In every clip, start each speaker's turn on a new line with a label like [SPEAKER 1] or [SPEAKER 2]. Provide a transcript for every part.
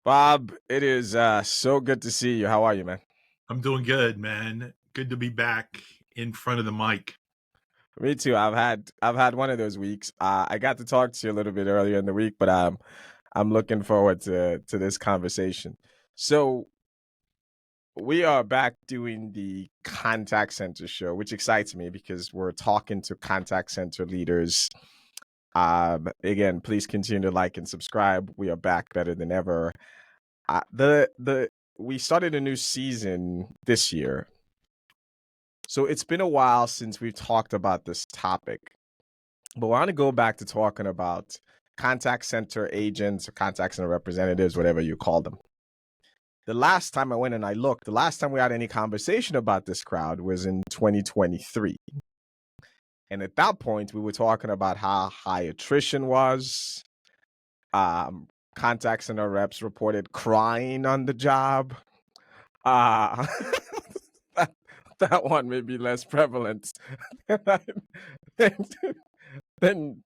[SPEAKER 1] Bob, it is so good to see you. How are you, man?
[SPEAKER 2] I'm doing good, man. Good to be back in front of the mic.
[SPEAKER 1] Me too. I've had one of those weeks. I got to talk to you a little bit earlier in the week, but I'm looking forward to this conversation. So we are back doing the contact center show, which excites me because we're talking to contact center leaders. Again, please continue to like and subscribe. We are back better than ever. The we started a new season this year. So it's been a while since we've talked about this topic, but I want to go back to talking about contact center agents or contact center representatives, whatever you call them. The last time I went and I looked, the last time we had any conversation about this crowd was in 2023. And at that point, we were talking about how high attrition was. Um, Contact center reps reported crying on the job. Uh, that, that one may be less prevalent than,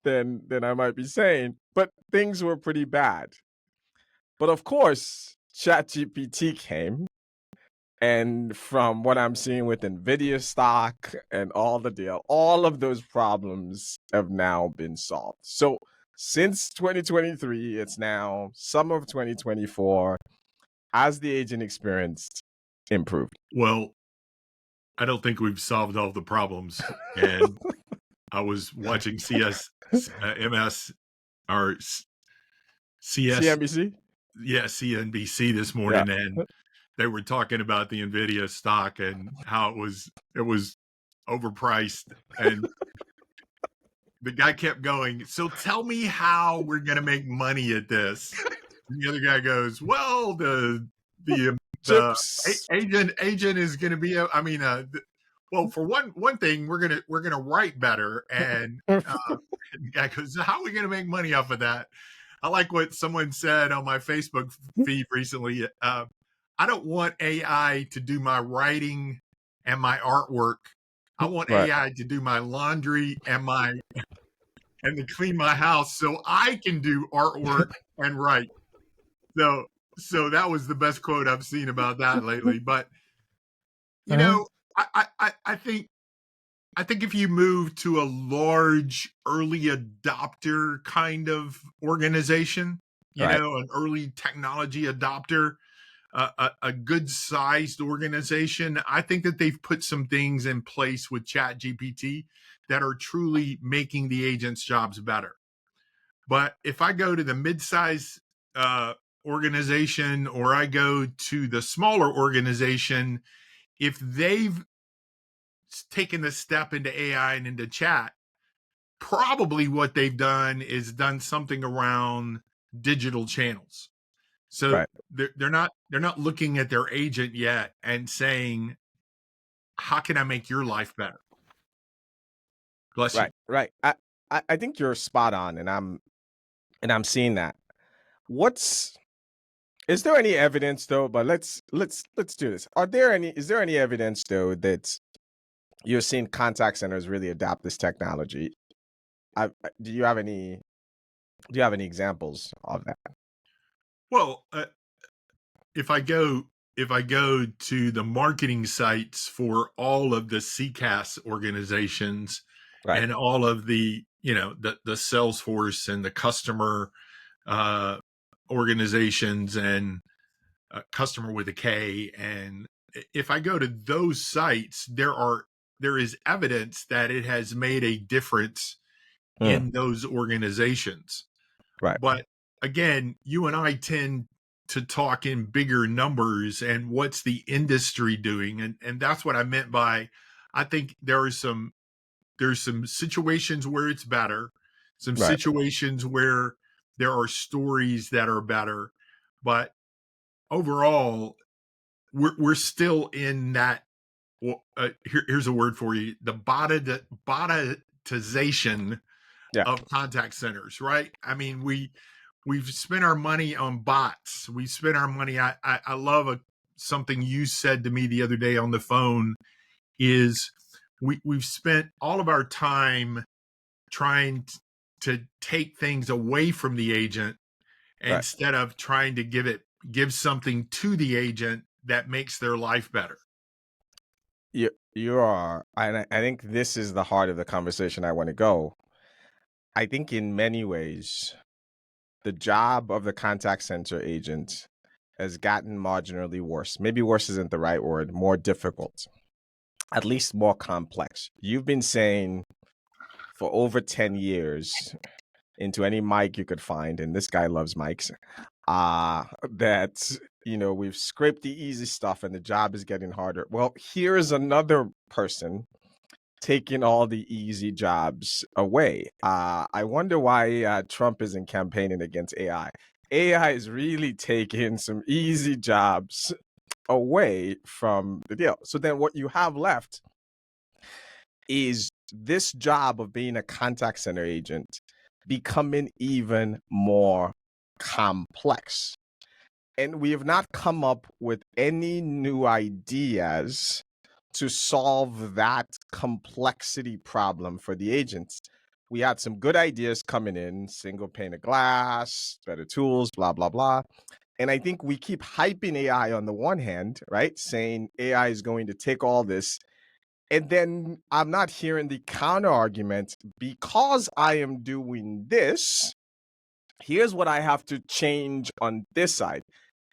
[SPEAKER 1] than I might be saying, but things were pretty bad. But of course, ChatGPT came, and from what I'm seeing with Nvidia stock and all the deal, all of those problems have now been solved. So since 2023, it's now summer of 2024. Has the agent experience improved?
[SPEAKER 2] Well, I don't think we've solved all the problems. And I was watching MS or CS,
[SPEAKER 1] CNBC?
[SPEAKER 2] yeah, CNBC this
[SPEAKER 1] Yeah.
[SPEAKER 2] morning, and they were talking about the Nvidia stock and how it was overpriced. And the guy kept going, "So tell me how we're going to make money at this." And the other guy goes, "Well, the the
[SPEAKER 1] Chips.
[SPEAKER 2] agent is going to be. I mean, well, for one thing, we're gonna write better." And the guy goes, "How are we going to make money off of that?" I like what someone said on my Facebook feed recently. I don't want AI to do my writing and my artwork. I want
[SPEAKER 1] Right.
[SPEAKER 2] AI to do my laundry and to clean my house so I can do artwork and write. So so that was the best quote I've seen about that lately. But you
[SPEAKER 1] Uh-huh.
[SPEAKER 2] know, I think if you move to a large early adopter kind of organization,
[SPEAKER 1] Right.
[SPEAKER 2] an early technology adopter, a good sized organization, I think that they've put some things in place with Chat GPT that are truly making the agents' jobs better. But if I go to the mid-size uh, organization or I go to the smaller organization, if they've taken the step into AI and into chat, probably what they've done is done something around digital channels. So
[SPEAKER 1] Right.
[SPEAKER 2] they're not looking at their agent yet and saying, "How can I make your life better?" Bless you.
[SPEAKER 1] Right. Right. I think you're spot on, and I'm seeing that. What's Is there any evidence though? But let's do this. Is there any evidence though that you're seeing contact centers really adopt this technology? Do you have any examples of that?
[SPEAKER 2] Well, if I go to the marketing sites for all of the CCAS organizations
[SPEAKER 1] Right.
[SPEAKER 2] and all of the Salesforce and the customer uh, organizations and customer with a K, and if I go to those sites, there is evidence that it has made a difference
[SPEAKER 1] Mm,
[SPEAKER 2] in those organizations.
[SPEAKER 1] right.
[SPEAKER 2] But again, you and I tend to talk in bigger numbers and what's the industry doing, and that's what I meant by, I think there's some situations where it's better, some
[SPEAKER 1] Right.
[SPEAKER 2] situations where there are stories that are better, but overall we're still in that. Well, here's a word for you: the botitization
[SPEAKER 1] Yeah.
[SPEAKER 2] of contact centers, right? I mean, we've spent our money on bots. We spent our money. I love something you said to me the other day on the phone is we've spent all of our time trying to take things away from the agent
[SPEAKER 1] Right.
[SPEAKER 2] instead of trying to give it give something to the agent that makes their life better.
[SPEAKER 1] You are, and I think this is the heart of the conversation I want to go. I think in many ways, the job of the contact center agent has gotten marginally worse. Maybe worse isn't the right word, more difficult, at least more complex. You've been saying for over 10 years into any mic you could find, and this guy loves mics, that we've scraped the easy stuff and the job is getting harder. Well, here's another person taking all the easy jobs away. I wonder why Trump isn't campaigning against AI. AI is really taking some easy jobs away from the deal. So then what you have left is this job of being a contact center agent becoming even more complex. And we have not come up with any new ideas to solve that complexity problem for the agents. We had some good ideas coming in, single pane of glass, better tools, blah, blah, blah. And I think we keep hyping AI on the one hand, right? Saying AI is going to take all this. And then I'm not hearing the counter argument because I am doing this. Here's what I have to change on this side.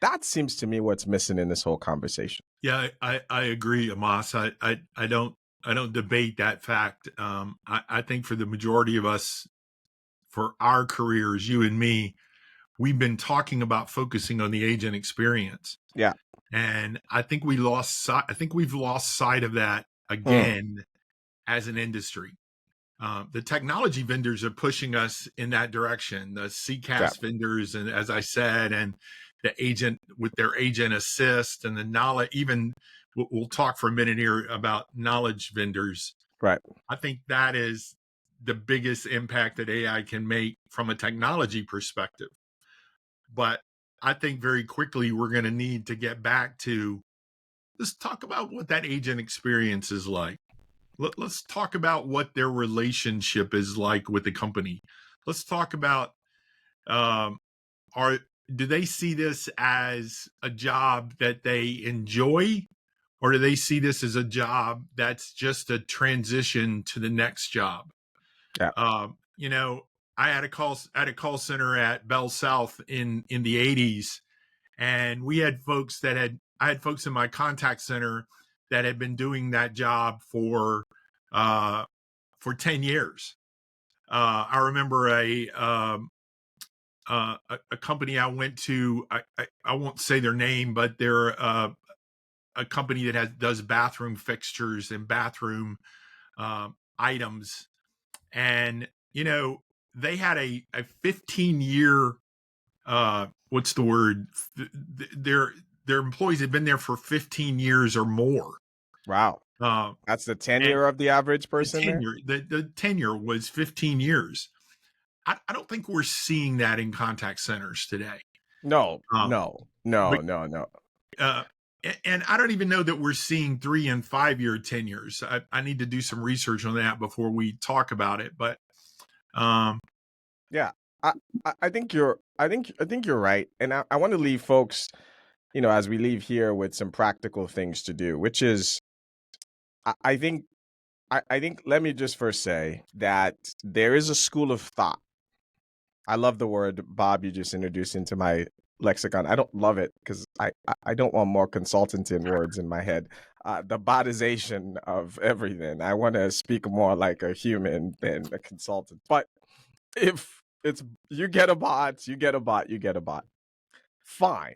[SPEAKER 1] That seems to me what's missing in this whole conversation.
[SPEAKER 2] Yeah, I agree, Amos. I don't debate that fact. I think for the majority of us, for our careers, you and me, we've been talking about focusing on the agent experience.
[SPEAKER 1] Yeah.
[SPEAKER 2] And I think we've lost sight of that
[SPEAKER 1] Mm,
[SPEAKER 2] again as an industry. The technology vendors are pushing us in that direction. The
[SPEAKER 1] yeah.
[SPEAKER 2] CCAS vendors, and as I said, and the agent with their agent assist and the knowledge. Even we'll talk for a minute here about knowledge vendors.
[SPEAKER 1] Right.
[SPEAKER 2] I think that is the biggest impact that AI can make from a technology perspective. But I think very quickly we're going to need to get back to, let's talk about what that agent experience is like. Let's talk about what their relationship is like with the company. Let's talk about, um, are do they see this as a job that they enjoy, or do they see this as a job that's just a transition to the next job?
[SPEAKER 1] Yeah.
[SPEAKER 2] You know, I had a call center at Bell South in the 80s, and we had folks that had I had folks in my contact center that had been doing that job uh, for 10 years. I remember a company I went to. I won't say their name, but they're a company that does bathroom fixtures and bathroom items, and they had a 15-year, what's the word? Their employees had been there for 15 years or more.
[SPEAKER 1] Wow.
[SPEAKER 2] Uh,
[SPEAKER 1] That's the
[SPEAKER 2] and
[SPEAKER 1] tenure of the average
[SPEAKER 2] the
[SPEAKER 1] person there?
[SPEAKER 2] tenure was 15 years. I don't think we're seeing that in contact centers today.
[SPEAKER 1] No,
[SPEAKER 2] Uh,
[SPEAKER 1] no,
[SPEAKER 2] but
[SPEAKER 1] no, no, no.
[SPEAKER 2] uh, and I don't even know that we're seeing 3 and 5 year tenures. I need to do some research on that before we talk about it. But um,
[SPEAKER 1] Yeah. I, I think I think you're right. And I want to leave folks, as we leave here with some practical things to do, which is I think I think let me just first say that there is a school of thought. I love the word Bob you just introduced into my lexicon. I don't love it because I don't want more consultancy words in my head. The botization of everything. I want to speak more like a human than a consultant. But if it's you get a bot, you get a bot, you get a bot. Fine.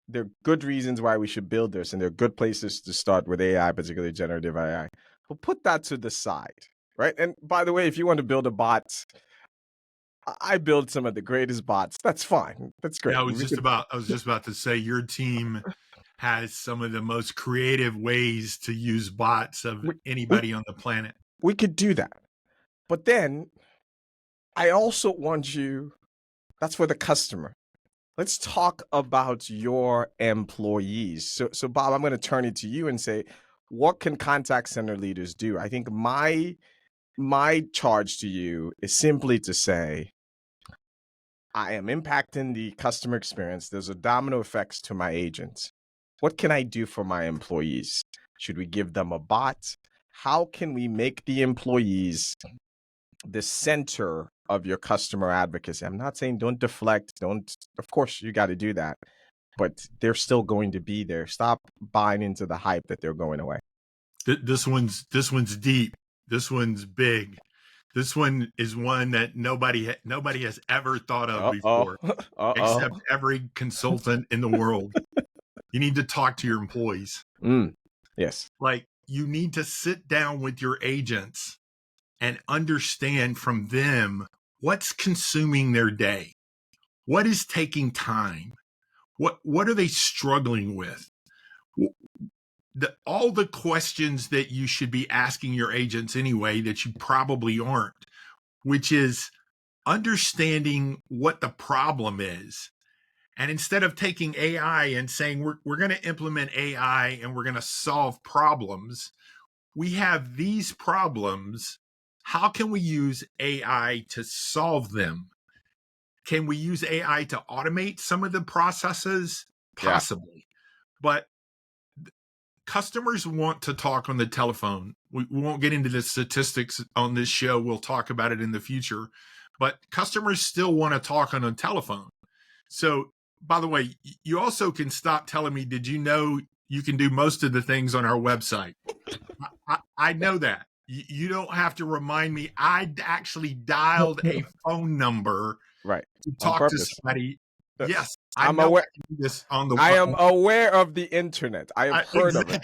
[SPEAKER 1] There are good reasons why we should build this, and there are good places to start with AI, particularly generative AI. But put that to the side, right? And by the way, if you want to build a bot, I build some of the greatest bots. That's fine. That's
[SPEAKER 2] yeah,
[SPEAKER 1] great. We could
[SPEAKER 2] I was just about to say your team has some of the most creative ways to use bots of
[SPEAKER 1] we, we
[SPEAKER 2] anybody on the planet.
[SPEAKER 1] we could do that. But then I also want you. That's for the customer. Let's talk about your employees. So Bob, I'm going to turn it to you and say, what can contact center leaders do? I think my charge to you is simply to say, I am impacting the customer experience. There's a domino effects to my agents. What can I do for my employees? Should we give them a bot? How can we make the employees the center of your customer advocacy? I'm not saying don't deflect, don't, of course, you got to do that, but they're still going to be there. Stop buying into the hype that they're going away.
[SPEAKER 2] This one's deep. This one's big. This one is one that nobody has ever thought of before, except every consultant in the world. You need to talk to your employees.
[SPEAKER 1] Yes.
[SPEAKER 2] Like, you need to sit down with your agents and understand from them what's consuming their day. What is taking time? What are they struggling with? All the questions that you should be asking your agents anyway that you probably aren't, which is understanding what the problem is. And instead of taking AI and saying we're going to implement AI and we're going to solve problems, we have these problems. How can we use AI to solve them? Can we use AI to automate some of the processes? Possibly. But customers want to talk on the telephone. We won't get into the statistics on this show. We'll talk about it in the future. But customers still want to talk on a telephone. So, by the way, you also can stop telling me, did you know you can do most of the things on our website? I know that. You don't have to remind me. I actually dialed a phone number to talk to somebody. Yes,
[SPEAKER 1] I'm aware.
[SPEAKER 2] I can do this on the.
[SPEAKER 1] I am aware of the internet. I have heard of it.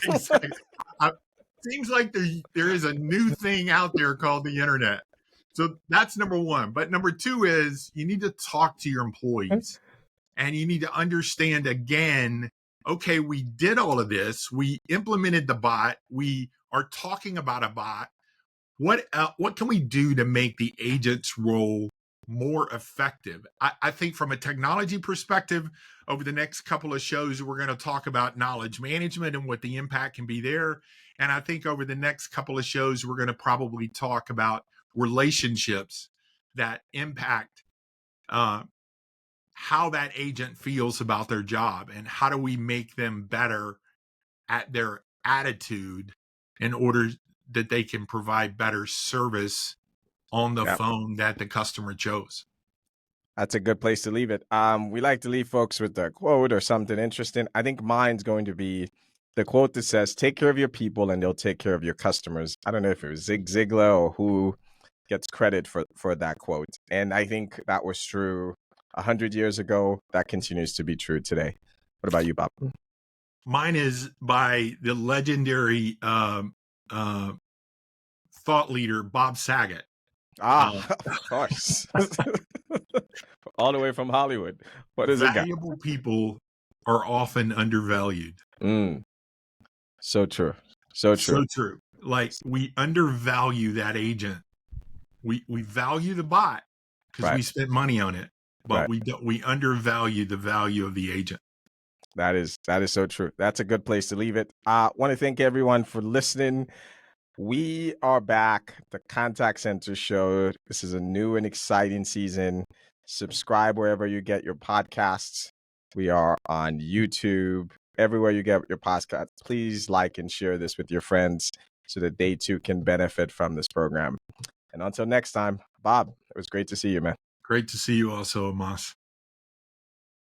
[SPEAKER 2] Exactly. Seems like there is a new thing out there called the internet. So that's number one. But number two is you need to talk to your employees, and you need to understand again. Okay, we did all of this. We implemented the bot. We are talking about a bot. What can we do to make the agent's role more effective? I think from a technology perspective, over the next couple of shows, we're going to talk about knowledge management and what the impact can be there. And I think over the next couple of shows, we're going to probably talk about relationships that impact how that agent feels about their job, and how do we make them better at their attitude in order that they can provide better service on the phone that the customer chose.
[SPEAKER 1] That's a good place to leave it. We like to leave folks with a quote or something interesting. I think mine's going to be the quote that says, take care of your people and they'll take care of your customers. I don't know if it was Zig Ziglar or who gets credit for that quote. And I think that was true 100 years ago. That continues to be true today. What about you, Bob?
[SPEAKER 2] Mine is by the legendary thought leader, Bob Saget.
[SPEAKER 1] Of course. All the way from Hollywood. What is it?
[SPEAKER 2] Valuable people are often undervalued.
[SPEAKER 1] So true. So true.
[SPEAKER 2] So true. Like, we undervalue that agent. We value the bot because we spent money on it, but we undervalue the value of the agent.
[SPEAKER 1] That is so true. That's a good place to leave it. I want to thank everyone for listening. We are back, the Contact Center Show. This is a new and exciting season. Subscribe wherever you get your podcasts. We are on YouTube, everywhere you get your podcasts. Please like and share this with your friends so that they too can benefit from this program. And until next time, Bob, it was great to see you, man.
[SPEAKER 2] Great to see you also, Amos.